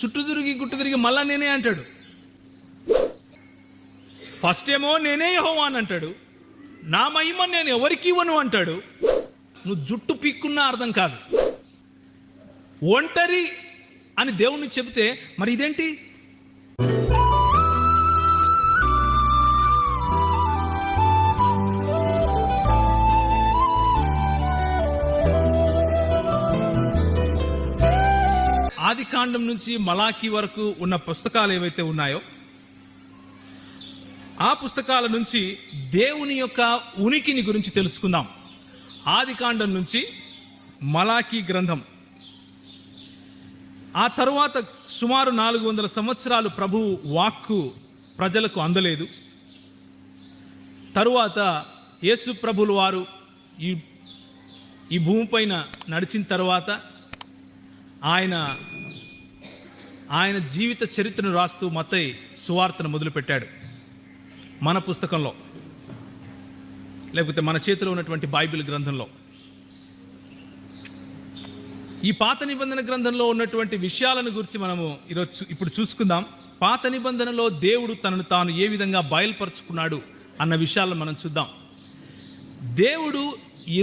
చుట్టూ తిరిగి గుట్టు తిరిగి మళ్ళా నేనే అంటాడు. ఫస్ట్ ఏమో నేనే యెహోవా అని అంటాడు, నా మహిమ నేను ఎవరికి ఇవ్వను అంటాడు. నువ్వు జుట్టు పీక్కున్నా అర్థం కాదు. ఒంటరి అని దేవుణ్ణి చెబితే మరి ఇదేంటి? ఆది కాండం నుంచి మలాకీ వరకు ఉన్న పుస్తకాలు ఏవైతే ఉన్నాయో ఆ పుస్తకాల నుంచి దేవుని యొక్క ఉనికిని గురించి తెలుసుకుందాం. ఆది కాండం నుంచి మలాకీ గ్రంథం, ఆ తరువాత సుమారు 400 సంవత్సరాలు ప్రభు వాక్కు ప్రజలకు అందలేదు. తరువాత యేసు ప్రభులు వారు ఈ భూమిపైన నడిచిన తర్వాత ఆయన జీవిత చరిత్రను రాస్తూ మత్తయి సువార్తను మొదలుపెట్టాడు. మన పుస్తకంలో, లేకపోతే మన చేతిలో ఉన్నటువంటి బైబిల్ గ్రంథంలో, ఈ పాత నిబంధన గ్రంథంలో ఉన్నటువంటి విషయాలను గురించి మనము ఇప్పుడు చూసుకుందాం. పాత నిబంధనలో దేవుడు తనను తాను ఏ విధంగా బయలుపరుచుకున్నాడు అన్న విషయాలను మనం చూద్దాం. దేవుడు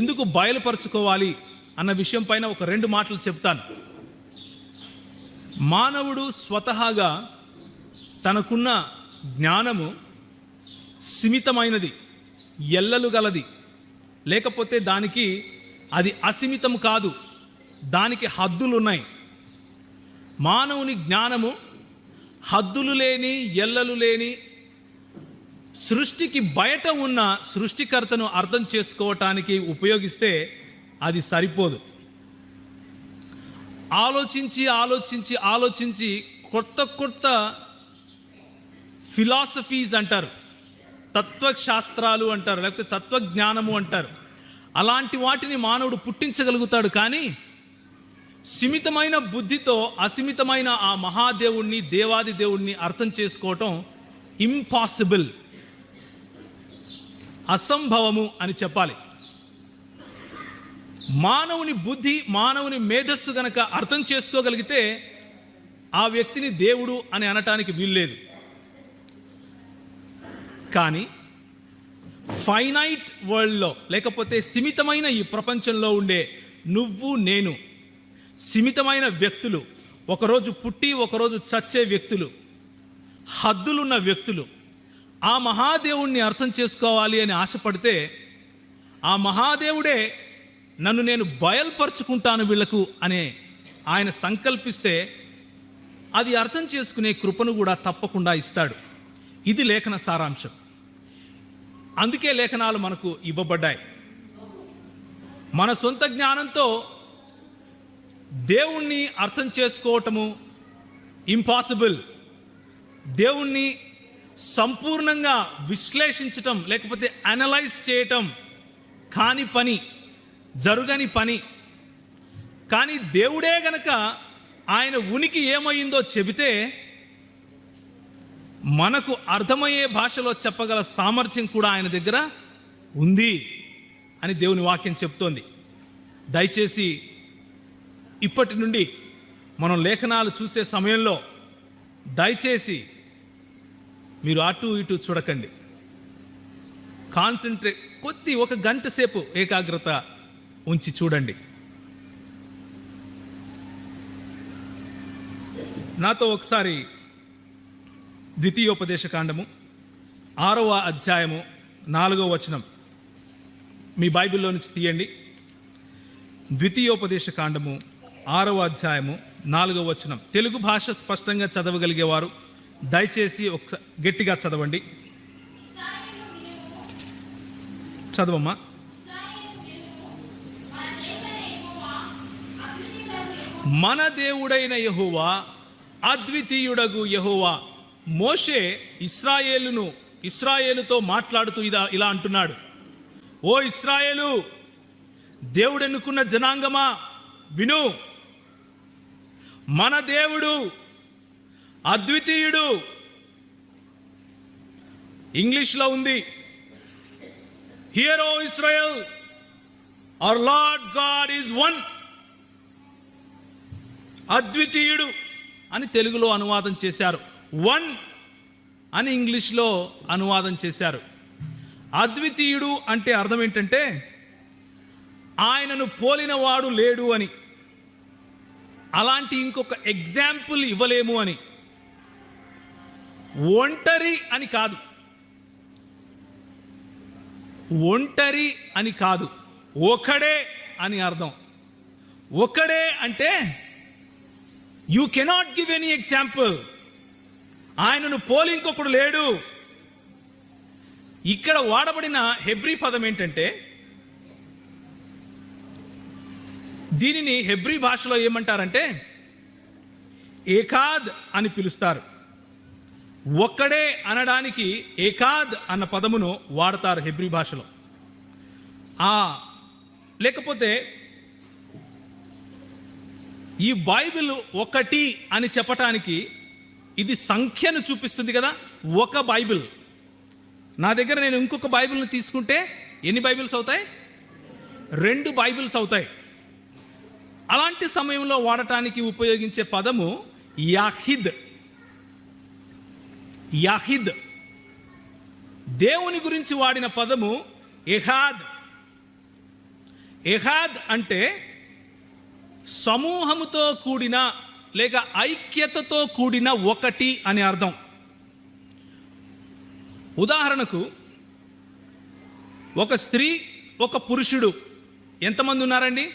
ఎందుకు బయలుపరుచుకోవాలి అన్న విషయం పైన ఒక 2 మాటలు చెప్తాను. మానవుడు స్వతహాగా తనకున్న జ్ఞానము సీమితమైనది, ఎల్లలు గలది. లేకపోతే దానికి అది అసీమితం కాదు, దానికి హద్దులు ఉన్నాయి. మానవుని జ్ఞానము హద్దులు లేని, ఎల్లలు లేని, సృష్టికి బయట ఉన్న సృష్టికర్తను అర్థం చేసుకోవటానికి ఉపయోగిస్తే అది సరిపోదు. ఆలోచించి ఆలోచించి ఆలోచించి కొత్త కొత్త ఫిలాసఫీస్ అంటారు, తత్వశాస్త్రాలు అంటారు, లేకపోతే తత్వజ్ఞానము అంటారు. అలాంటి వాటిని మానవుడు పుట్టించగలుగుతాడు. కానీ సీమితమైన బుద్ధితో అసీమితమైన ఆ మహాదేవుణ్ణి, దేవాది దేవుణ్ణి అర్థం చేసుకోవటం ఇంపాసిబుల్, అసంభవము అని చెప్పాలి. మానవుని బుద్ధి, మానవుని మేధస్సు గనక అర్థం చేసుకోగలిగితే ఆ వ్యక్తిని దేవుడు అని అనటానికి వీల్లేదు. కానీ ఫైనైట్ వరల్డ్లో, లేకపోతే సీమితమైన ఈ ప్రపంచంలో ఉండే నువ్వు నేను, సీమితమైన వ్యక్తులు, ఒకరోజు పుట్టి ఒకరోజు చచ్చే వ్యక్తులు, హద్దులున్న వ్యక్తులు, ఆ మహాదేవుణ్ణి అర్థం చేసుకోవాలి అని ఆశపడితే ఆ మహాదేవుడే నన్ను నేను బయలుపరుచుకుంటాను వీళ్లకు అనే ఆయన సంకల్పిస్తే అది అర్థం చేసుకునే కృపను కూడా తప్పకుండా ఇస్తాడు. ఇది లేఖన సారాంశం. అందుకే లేఖనాలు మనకు ఇవ్వబడ్డాయి. మన సొంత జ్ఞానంతో దేవుణ్ణి అర్థం చేసుకోవటము ఇంపాసిబుల్. దేవుణ్ణి సంపూర్ణంగా విశ్లేషించటం, లేకపోతే అనలైజ్ చేయటం కాని పని, జరుగని పని. కానీ దేవుడే గనక ఆయన ఉనికి ఏమైందో చెబితే మనకు అర్థమయ్యే భాషలో చెప్పగల సామర్థ్యం కూడా ఆయన దగ్గర ఉంది అని దేవుని వాక్యం చెప్తోంది. దయచేసి ఇప్పటి నుండి మనం లేఖనాలు చూసే సమయంలో దయచేసి మీరు అటు ఇటు చూడకండి. కాన్సన్ట్రేట్, ఒక గంట సేపు ఏకాగ్రత ఉంచి చూడండి. నాతో ఒకసారి ద్వితీయోపదేశ కాండము 6వ అధ్యాయము 4వ వచనం మీ బైబిల్లో నుంచి తీయండి. ద్వితీయోపదేశ కాండము 6వ అధ్యాయము 4వ వచనం. తెలుగు భాష స్పష్టంగా చదవగలిగేవారు దయచేసి ఒకసారి గట్టిగా చదవండి. చదవమ్మా. మన దేవుడైన యెహోవా, అద్వితీయుడగు యెహోవా. మోషే ఇశ్రాయేలుతో మాట్లాడుతూ ఇలా అంటున్నాడు, ఓ ఇశ్రాయేలు, దేవుడెన్నుకున్న జనాంగమా విను, మన దేవుడు అద్వితీయుడు. ఇంగ్లీష్లో ఉంది, hear O Israel, our lord God is one. అద్వితీయుడు అని తెలుగులో అనువాదం చేశారు. వన్ అని ఇంగ్లీష్లో అనువాదం చేశారు. అద్వితీయుడు అంటే అర్థం ఏంటంటే ఆయనను పోలిన వాడు లేడు అని, అలాంటి ఇంకొక ఎగ్జాంపుల్ ఇవ్వలేము అని. ఒంటరి అని కాదు, ఒంటరి అని కాదు, ఒకడే అని అర్థం. ఒకడే అంటే you cannot give any example, ఆయనను పోలి ఇంకొకడు లేడు. ఇక్కడ వాడబడిన హెబ్రీ పదం ఏంటంటే, దీనిని హెబ్రీ భాషలో ఏమంటారంటే ఏకాద్ అని పిలుస్తారు. ఒక్కడే అనడానికి ఏకాద్ అన్న పదమును వాడతారు హెబ్రీ భాషలో. లేకపోతే ఈ బైబిల్ ఒకటి అని చెప్పటానికి ఇది సంఖ్యను చూపిస్తుంది కదా. ఒక బైబిల్, నా దగ్గర నేను ఇంకొక బైబిల్ని తీసుకుంటే ఎన్ని బైబిల్స్ అవుతాయి? 2 బైబిల్స్ అవుతాయి. అలాంటి సమయంలో వాడటానికి ఉపయోగించే పదము యాహిద్. యాహిద్. దేవుని గురించి వాడిన పదము ఎహాద్. ఎహాద్ అంటే సమూహముతో కూడిన లేక ఐక్యతతో కూడిన ఒకటి అని అర్థం. ఉదాహరణకు ఒక స్త్రీ ఒక పురుషుడు ఎంతమంది ఉన్నారండి?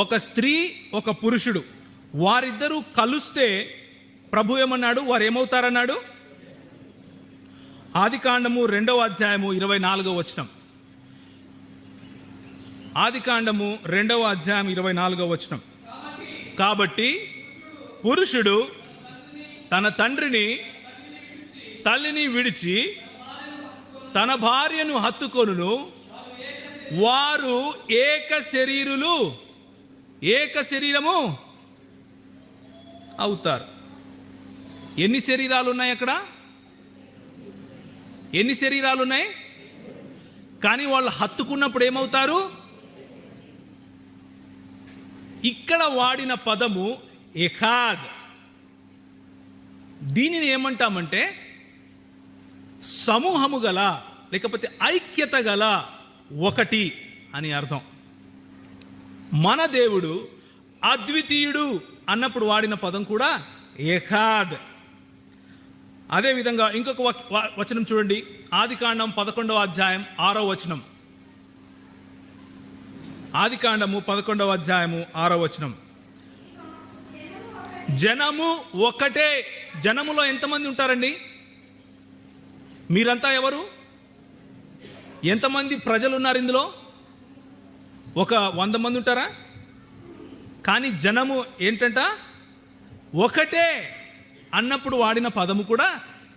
ఒక స్త్రీ ఒక పురుషుడు, వారిద్దరూ కలిస్తే ప్రభు ఏమన్నాడు? వారు ఏమవుతారన్నాడు? ఆదికాండము 2వ అధ్యాయము 24వ వచనం. ఆదికాండము 2వ అధ్యాయం 24వ వచనం. కాబట్టి పురుషుడు తన తండ్రిని తల్లిని విడిచి తన భార్యను హత్తుకొనును, వారు ఏక శరీరులు, ఏక శరీరము అవుతారు. ఎన్ని శరీరాలు ఉన్నాయి అక్కడ? ఎన్ని శరీరాలు ఉన్నాయి? కానీ వాళ్ళు హత్తుకున్నప్పుడు ఏమవుతారు? ఇక్కడ వాడిన పదము ఎహాద్. దీనిని ఏమంటామంటే సమూహము గల లేకపోతే ఐక్యత గల ఒకటి అని అర్థం. మన దేవుడు అద్వితీయుడు అన్నప్పుడు వాడిన పదం కూడా ఎహాద్. అదేవిధంగా ఇంకొక వచనం చూడండి, ఆదికాండం 11వ అధ్యాయం 6వ వచనం. ఆదికాండము 11వ అధ్యాయము 6వ వచనం. జనము ఒకటే. జనములో ఎంతమంది ఉంటారండి? మీరంతా ఎవరు? ఎంతమంది ప్రజలు ఉన్నారు ఇందులో? ఒక 100 మంది ఉంటారా? కానీ జనము ఏంటంట? ఒకటే అన్నప్పుడు వాడిన పదము కూడా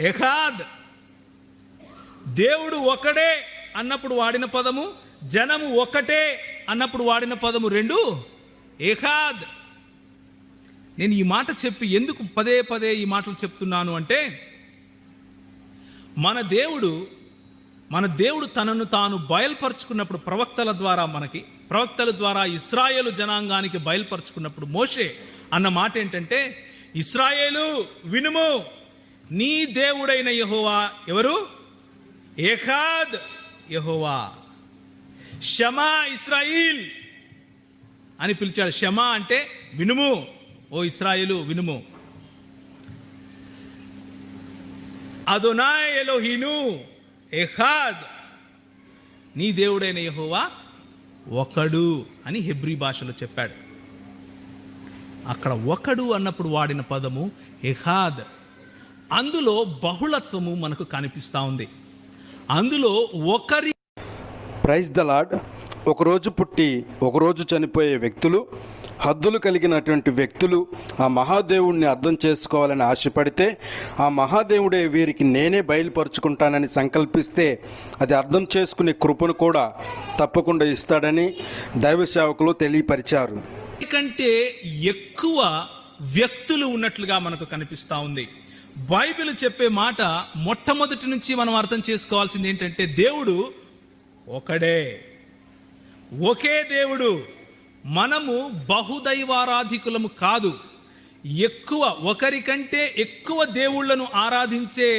ఎహాద్. దేవుడు ఒకడే అన్నప్పుడు వాడిన పదము, జనము ఒకటే అన్నప్పుడు వాడిన పదము 2 ఎహాద్. నేను ఈ మాట చెప్పి ఎందుకు పదే పదే ఈ మాటలు చెప్తున్నాను అంటే, మన దేవుడు తనను తాను బయలుపరుచుకున్నప్పుడు ప్రవక్తల ద్వారా ఇశ్రాయేలు జనాంగానికి బయలుపరుచుకున్నప్పుడు మోషే అన్న మాట ఏంటంటే, ఇశ్రాయేలు వినుము, నీ దేవుడైన యెహోవా ఎవరు? ఏకాద్ యెహోవా. షమా ఇశ్రాయిల్ అని పిలిచాడు. షమా అంటే వినుము, ఓ ఇశ్రాయేలు వినుము. అదోనాయ్ ఎలోహీను ఏకాద్, నీ దేవుడైన యెహోవా ఒకడు అని హెబ్రీ భాషలో చెప్పాడు. అక్కడ ఒకడు అన్నప్పుడు వాడిన పదము ఎహాద్. అందులో బహుళత్వము మనకు కనిపిస్తూ ఉంది. అందులో ఒకరి ప్రైజ్ ద లార్డ్. ఒకరోజు పుట్టి ఒకరోజు చనిపోయే వ్యక్తులు, హద్దులు కలిగినటువంటి వ్యక్తులు ఆ మహాదేవుడిని అర్థం చేసుకోవాలని ఆశపడితే, ఆ మహాదేవుడే వీరికి నేనే బయలుపరుచుకుంటానని సంకల్పిస్తే అది అర్థం చేసుకునే కృపను కూడా తప్పకుండా ఇస్తాడని దైవ సేవకులు తెలియపరిచారు. కంటే ఎక్కువ వ్యక్తులు ఉన్నట్లుగా మనకు కనిపిస్తూ ఉంది. బైబిల్ చెప్పే మాట మొట్టమొదటి నుంచి మనం అర్థం చేసుకోవాల్సింది ఏంటంటే, దేవుడు ఒకడే, ఒకే దేవుడు. మనము బహుదైవారాధికులము కాదు. ఒకరికంటే ఎక్కువ దేవుళ్లను ఆరాధించే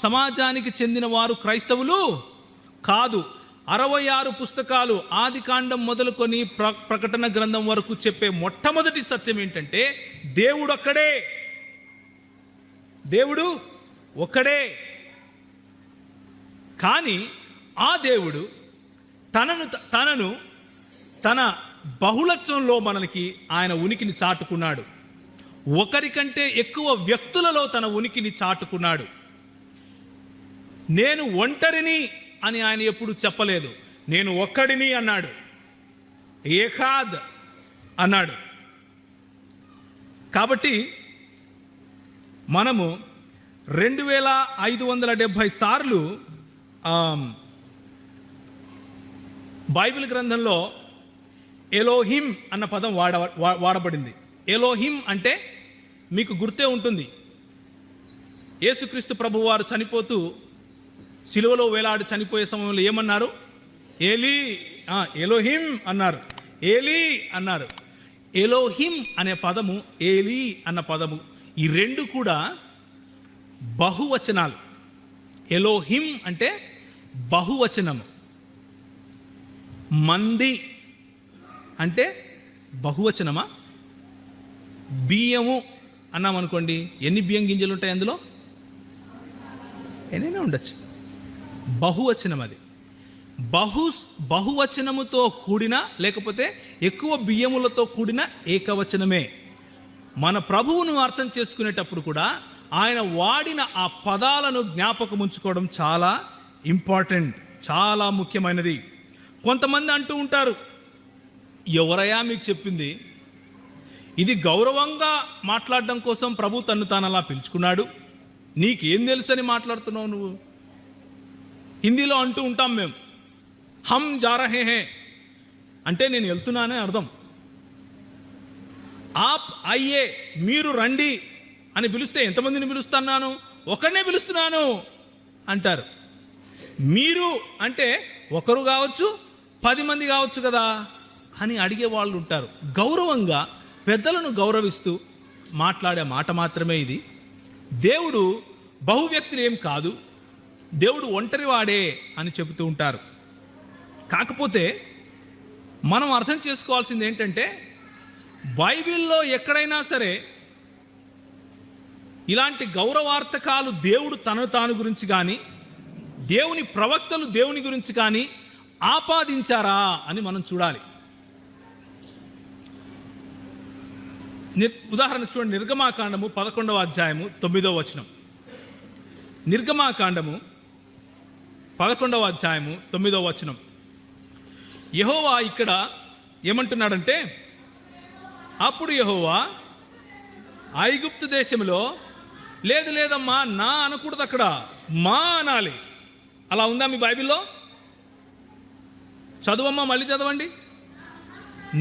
సమాజానికి చెందిన వారు క్రైస్తవులు కాదు. 66 పుస్తకాలు ఆదికాండం మొదలుకొని ప్రకటన గ్రంథం వరకు చెప్పే మొట్టమొదటి సత్యం ఏంటంటే దేవుడు ఒక్కడే. కానీ ఆ దేవుడు తనను తన బహుళత్వంలో మనకి ఆయన ఉనికిని చాటుకున్నాడు. ఒకరికంటే ఎక్కువ వ్యక్తులలో తన ఉనికిని చాటుకున్నాడు. నేను ఒంటరిని అని ఆయన ఎప్పుడు చెప్పలేదు. నేను ఒక్కడిని అన్నాడు. ఏకాద్ అన్నాడు. కాబట్టి మనము 2570 సార్లు బైబిల్ గ్రంథంలో ఎలోహిం అన్న పదం వాడబడింది. ఎలోహిం అంటే మీకు గుర్తే ఉంటుంది. యేసుక్రీస్తు ప్రభువారు చనిపోతూ సిలువలో వేలాడి చనిపోయే సమయంలో ఏమన్నారు? ఎలోహిం అన్నారు. ఏలీ అన్నారు. ఎలోహిం అనే పదము, ఏలీ అన్న పదము, ఈ రెండు కూడా బహువచనాలు. ఎలోహిం అంటే బహువచనము, మంది అంటే బహువచనమా? బియ్యము అన్నామనుకోండి, ఎన్ని బియ్యం గింజలు ఉంటాయి అందులో? ఎన్నైనా ఉండొచ్చు. బహువచనం అది. బహువచనముతో కూడిన, లేకపోతే ఎక్కువ బియ్యములతో కూడిన ఏకవచనమే. మన ప్రభువును అర్థం చేసుకునేటప్పుడు కూడా ఆయన వాడిన ఆ పదాలను జ్ఞాపకం ఉంచుకోవడం చాలా ఇంపార్టెంట్, చాలా ముఖ్యమైనది. కొంతమంది అంటూ ఉంటారు, ఎవరయ్యా మీకు చెప్పింది? ఇది గౌరవంగా మాట్లాడడం కోసం ప్రభు తన్ను తాను అలా పిలుచుకున్నాడు, నీకేం తెలుసు అని మాట్లాడుతున్నావు నువ్వు? హిందీలో అంటూ ఉంటాం మేము, హమ్ జా రహే హే అంటే నేను వెళ్తున్నానే అర్థం. ఆప్ అయ్యే, మీరు రండి అని పిలిస్తే ఎంతమందిని పిలుస్తున్నాను? ఒకరినే పిలుస్తున్నాను అంటారు. మీరు అంటే ఒకరు కావచ్చు, 10 మంది కావచ్చు కదా అని అడిగే వాళ్ళు ఉంటారు. గౌరవంగా పెద్దలను గౌరవిస్తూ మాట్లాడే మాట మాత్రమే ఇది. దేవుడు బహువ్యక్తులు ఏం కాదు, దేవుడు ఒంటరివాడే అని చెబుతూ ఉంటారు. కాకపోతే మనం అర్థం చేసుకోవాల్సింది ఏంటంటే, బైబిల్లో ఎక్కడైనా సరే ఇలాంటి గౌరవార్థకాలు దేవుడు తనను తాను గురించి కానీ, దేవుని ప్రవక్తలు దేవుని గురించి కానీ ఆపాదించారా అని మనం చూడాలి. ఉదాహరణ చూడండి, నిర్గమాకాండము 11వ అధ్యాయము 9వ వచనం. నిర్గమాకాండము 11వ అధ్యాయము 9వ వచనం. యెహోవా ఇక్కడ ఏమంటున్నాడంటే, అప్పుడు యెహోవా ఐగుప్తు దేశంలో, లేదమ్మా నా అనకూడదు, అక్కడ మా అనాలి. అలా ఉందా మీ బైబిల్లో? చదువమ్మా, మళ్ళీ చదవండి.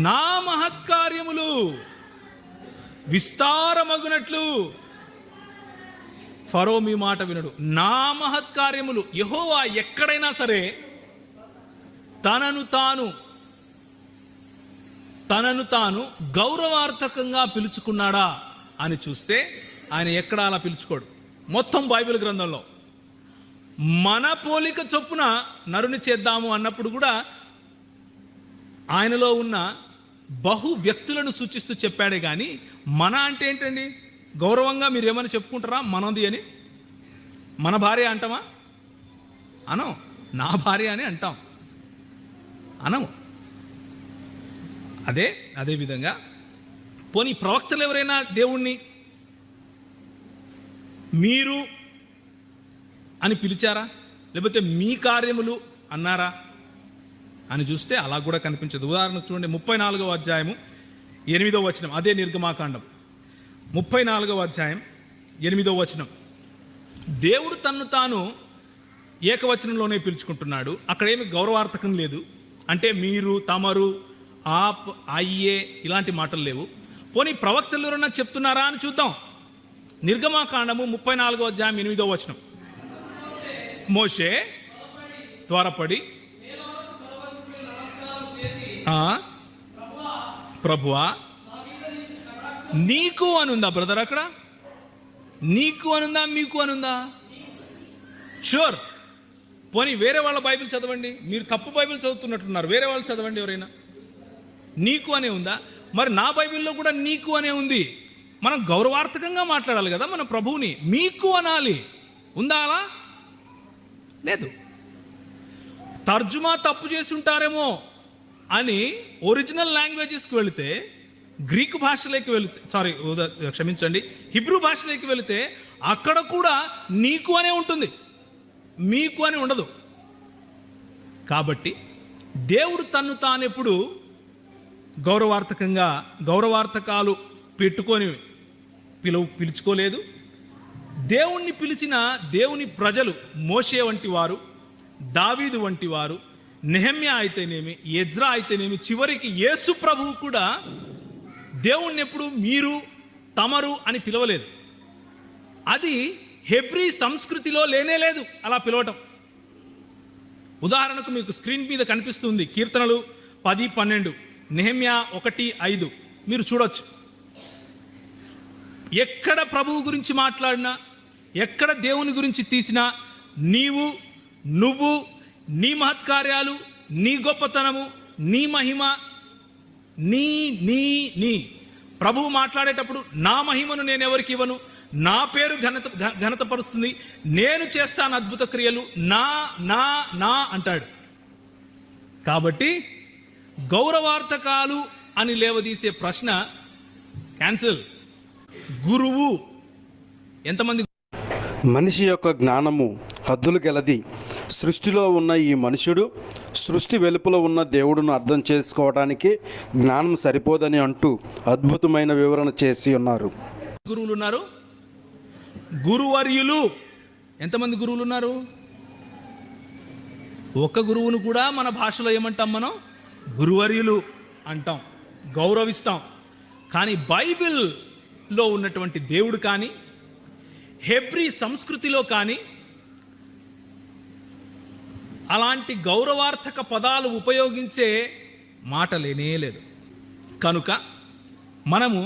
నా మహత్కార్యములు విస్తారమగునట్లు ఫరో మీ మాట వినడు. నా మహత్కార్యములు. యెహోవా ఎక్కడైనా సరే తనను తాను గౌరవార్థకంగా పిలుచుకున్నాడా అని చూస్తే ఆయన ఎక్కడ అలా పిలుచుకోడు. మొత్తం బైబిల్ గ్రంథంలో మన పోలిక చొప్పున నరుని చేద్దాము అన్నప్పుడు కూడా ఆయనలో ఉన్న బహు వ్యక్తులను సూచిస్తూ చెప్పాడే కానీ మన అంటే ఏంటండి? గౌరవంగా మీరు ఏమైనా చెప్పుకుంటారా మనది అని? మన భార్య అంటామా? అనం. నా భార్య అని అంటాం, అనము. అదే విధంగా పోనీ ప్రవక్తలు ఎవరైనా దేవుణ్ణి మీరు అని పిలిచారా? లేకపోతే మీ కార్యములు అన్నారా అని చూస్తే అలా కూడా కనిపించదు. ఉదాహరణకు చూడండి, 34వ అధ్యాయము 8వ వచనం. అదే నిర్గమాకాండం 34వ అధ్యాయం 8వ వచనం. దేవుడు తన్ను తాను ఏకవచనంలోనే పిలుచుకుంటున్నాడు. అక్కడ ఏమి గౌరవార్థకం లేదు. అంటే మీరు, తమరు, ఆప్, అయ్యే ఇలాంటి మాటలు లేవు. పోనీ ప్రవక్తలు ఎవరన్నా చెప్తున్నారా అని చూద్దాం. నిర్గమాకాండము 34వ అధ్యాయం 8వ వచనం. మోషే త్వరపడి, ప్రభువా నీకు అని ఉందా బ్రదర్? అక్కడ నీకు అని ఉందా, మీకు అని ఉందా? షూర్. పోనీ వేరే వాళ్ళ బైబిల్ చదవండి. మీరు తప్పు బైబిల్ చదువుతున్నట్టున్నారు. వేరే వాళ్ళు చదవండి ఎవరైనా. నీకు అనే ఉందా? మరి నా బైబిల్లో కూడా నీకు అనే ఉంది. మనం గౌరవార్థకంగా మాట్లాడాలి కదా మన ప్రభువుని. మీకు అనాలి. ఉందా అలా? లేదు. తర్జుమా తప్పు చేసి ఉంటారేమో అని ఒరిజినల్ లాంగ్వేజెస్కి వెళితే, గ్రీకు భాషలోకి వెళితే, క్షమించండి, హిబ్రూ భాషలోకి వెళితే అక్కడ కూడా నీకు అనే ఉంటుంది, మీకు అని ఉండదు. కాబట్టి దేవుడు తన్ను తానెప్పుడు గౌరవార్థకాలు పెట్టుకొని పిలుచుకోలేదు. దేవుణ్ణి పిలిచిన దేవుని ప్రజలు మోషే వంటి వారు, దావీదు వంటి వారు, నెహమ్యా అయితేనేమి, ఎజ్రా అయితేనేమి, చివరికి యేసు ప్రభువు కూడా దేవుణ్ణి ఎప్పుడు మీరు, తమరు అని పిలవలేదు. అది హెబ్రీ సంస్కృతిలో లేనే లేదు అలా పిలవటం. ఉదాహరణకు మీకు స్క్రీన్ మీద కనిపిస్తుంది కీర్తనలు 10:12, నెహమ్యా 1:5 మీరు చూడొచ్చు. ఎక్కడ ప్రభువు గురించి మాట్లాడినా, ఎక్కడ దేవుని గురించి తీసినా నీవు, నువ్వు, నీ మహత్కార్యాలు, నీ గొప్పతనము, నీ మహిమ, నీ నీ నీ ప్రభువు మాట్లాడేటప్పుడు నా మహిమను నేను ఎవరికి ఇవ్వను, నా పేరు ఘనతపరుస్తుంది, నేను చేస్తాను అద్భుత క్రియలు, నా నా నా అంటాడు. కాబట్టి గౌరవార్థకాలు అని లేవదీసే ప్రశ్న క్యాన్సిల్. గురువు ఎంతమంది? మనిషి యొక్క జ్ఞానము హద్దులు గలది. సృష్టిలో ఉన్న ఈ మనుషుడు సృష్టి వెలుపల ఉన్న దేవుడును అర్థం చేసుకోవడానికి జ్ఞానం సరిపోదని అంటూ అద్భుతమైన వివరణ చేసి ఉన్నారు. గురువులు ఉన్నారు, గురువర్యులు. ఎంతమంది గురువులు ఉన్నారు? ఒక గురువును కూడా మన భాషలో ఏమంటాం? మనం గురువర్యులు అంటాం, గౌరవిస్తాం. కానీ బైబిల్లో ఉన్నటువంటి దేవుడు కానీ, హెబ్రీ సంస్కృతిలో కానీ అలాంటి గౌరవార్థక పదాలు ఉపయోగించే మాట లేనే లేదు. కనుక మనము